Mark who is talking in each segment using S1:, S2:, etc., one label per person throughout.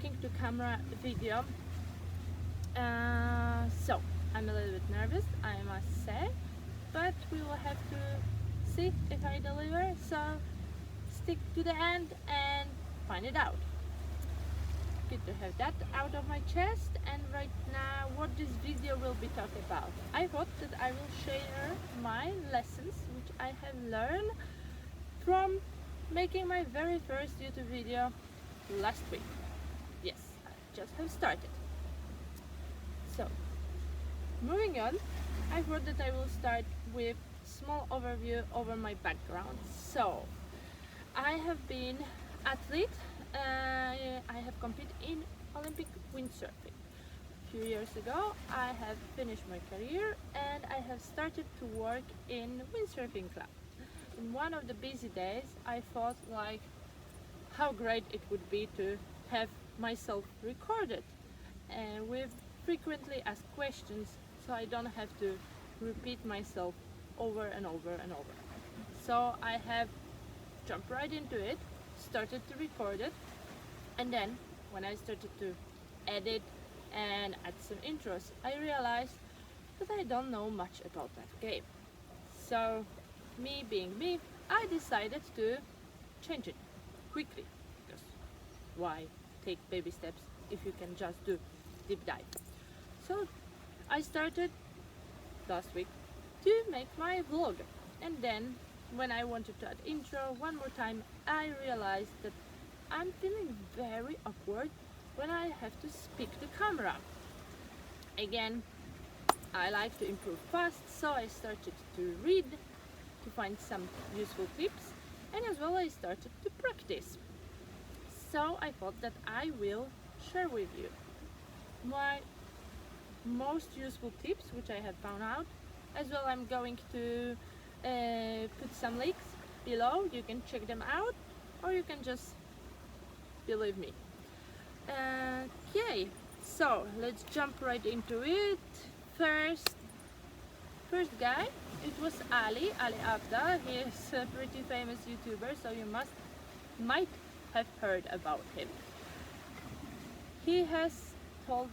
S1: speaking to camera video. So I'm a little bit nervous, I must say, but we will have to see if I deliver, so stick to the end and find it out. Good to have that out of my chest. And right now, what this video will be talking about, I thought that I will share my lessons which I have learned from making my very first YouTube video last week. Yes, I just have started. So moving on, I thought that I will start with small overview over my background. So I have been athlete. I have competed in Olympic windsurfing. A few years ago I have finished my career and I have started to work in windsurfing club. In one of the busy days I thought like how great it would be to have myself recorded with frequently asked questions, so I don't have to repeat myself over and over and over. So I have jumped right into it, started to record it, and then when I started to edit and add some intros, I realized that I don't know much about that game. So me being me, I decided to change it quickly, because why take baby steps if you can just do deep dive? So I started last week to make my vlog, and then when I wanted to add intro one more time, I realized that I'm feeling very awkward when I have to speak to camera. Again, I like to improve fast, so I started to read to find some useful tips, and as well I started to practice. So I thought that I will share with you my most useful tips which I have found out. As well, I'm going to put some links below, you can check them out, or you can just believe me. Okay, so let's jump right into it. First guy, it was Ali Abda. He is a pretty famous YouTuber, so you might have heard about him. He has told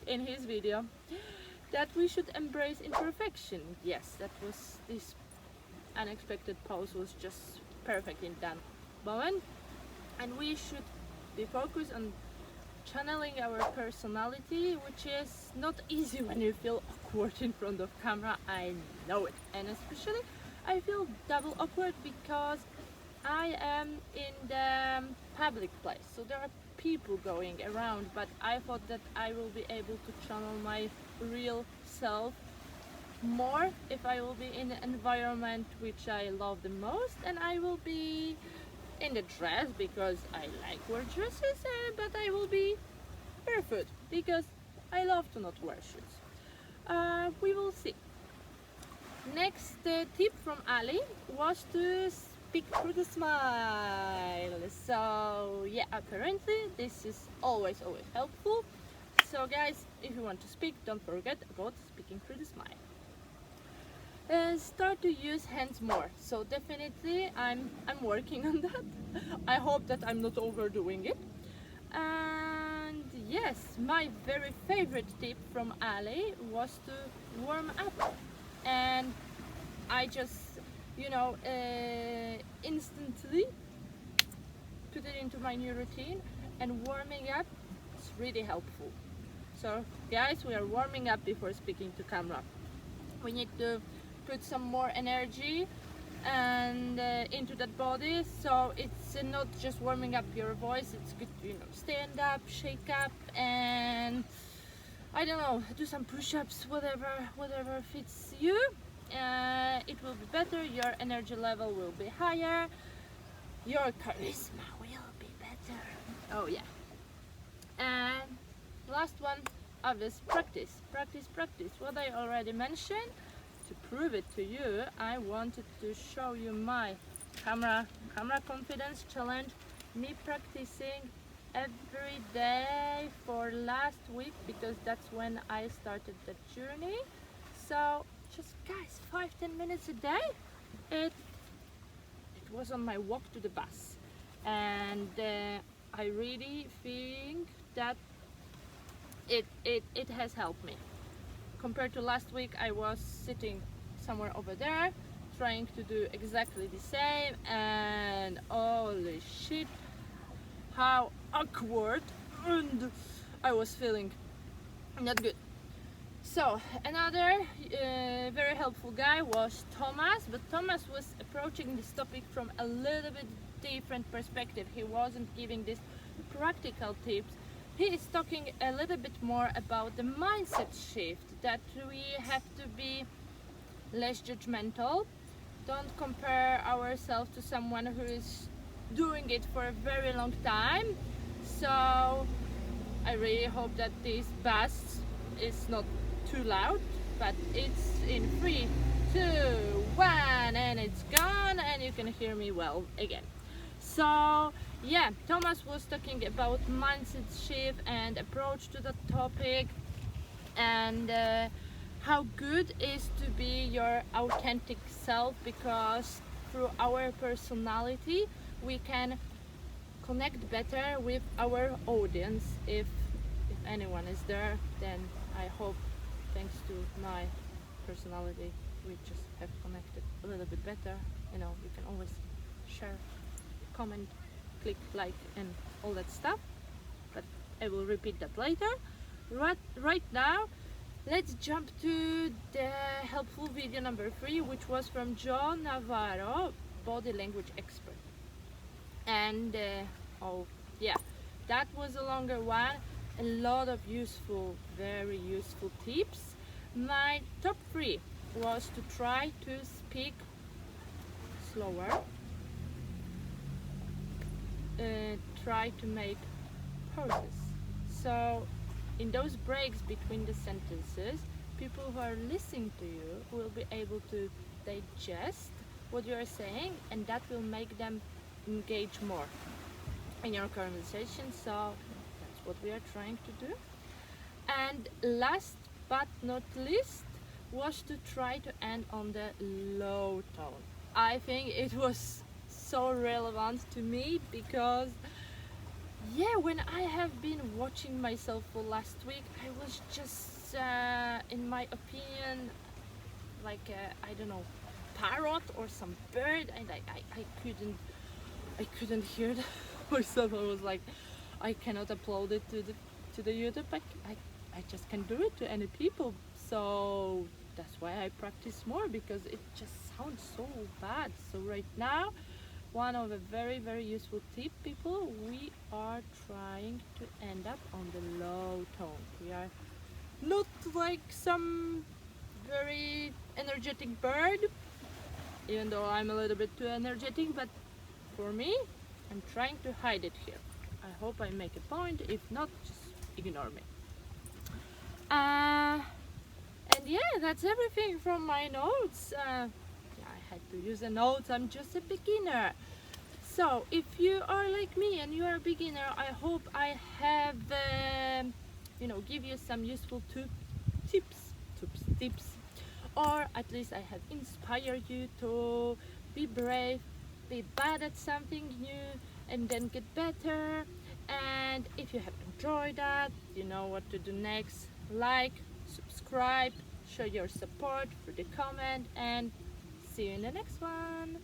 S1: in his video that we should embrace imperfection. Yes, this unexpected pause was just perfect in that moment, and we should be focused on channeling our personality, which is not easy when you feel awkward in front of camera. I know it, and especially I feel double awkward because I am in the public place, so there are people going around, but I thought that I will be able to channel my real self more if I will be in an environment which I love the most, and I will be in the dress because I like wear dresses, but I will be barefoot because I love to not wear shoes. We will see. Next tip from Ali was to speak through the smile. So yeah, apparently this is always helpful. So guys, if you want to speak, don't forget about speaking through the smile. Start to use hands more. So definitely I'm working on that. I hope that I'm not overdoing it. And yes, my very favorite tip from Ali was to warm up, and I just instantly put it into my new routine, and warming up is really helpful. So guys, we are warming up before speaking to camera. We need to put some more energy and into that body, so it's not just warming up your voice, it's good to stand up, shake up, and I don't know, do some push-ups, whatever fits you. It will be better, your energy level will be higher, your charisma will be better. Oh yeah. And last one, obvious, practice. What I already mentioned. To prove it to you, I wanted to show you my camera confidence challenge. Me practicing every day for last week, because that's when I started the journey. So just guys, 5-10 minutes a day. It was on my walk to the bus, and I really think that it has helped me. Compared to last week, I was sitting somewhere over there trying to do exactly the same, and holy shit, how awkward, and I was feeling not good. So another very helpful guy was Thomas, but Thomas was approaching this topic from a little bit different perspective. He wasn't giving these practical tips. He is talking a little bit more about the mindset shift, that we have to be less judgmental. Don't compare ourselves to someone who is doing it for a very long time. So I really hope that this bass is not too loud, but it's in 3, 2, 1, and it's gone, and you can hear me well again. So yeah, Thomas was talking about mindset shift and approach to the topic, and how good is to be your authentic self, because through our personality we can connect better with our audience. If anyone is there, then I hope thanks to my personality we just have connected a little bit better. You know, you can always share, comment, click like and all that stuff, but I will repeat that later. Right now, let's jump to the helpful video number 3, which was from John Navarro, body language expert. And oh yeah, that was a longer one. A lot of useful, very useful tips. My top 3 was to try to speak slower, try to make pauses. So in those breaks between the sentences, people who are listening to you will be able to digest what you are saying, and that will make them engage more in your conversation. So that's what we are trying to do. And last but not least was to try to end on the low tone. I think it was so relevant to me because yeah, when I have been watching myself for last week, I was just in my opinion like I don't know, parrot or some bird, and I couldn't hear myself. I was like, I cannot upload it to the YouTube. I just can't do it to any people. So that's why I practice more, because it just sounds so bad. So right now, one of the very useful tip, people, we are trying to end up on the low tone. We are not like some very energetic bird, even though I'm a little bit too energetic, but for me, I'm trying to hide it here. I hope I make a point. If not, just ignore me. And yeah, that's everything from my notes. Yeah, I had to use a note. I'm just a beginner. So if you are like me and you are a beginner, I hope I have give you some useful tips, or at least I have inspired you to be brave, be bad at something new, and then get better. And if you have enjoyed that, you know what to do next. Like, subscribe, show your support through the comment, and see you in the next one.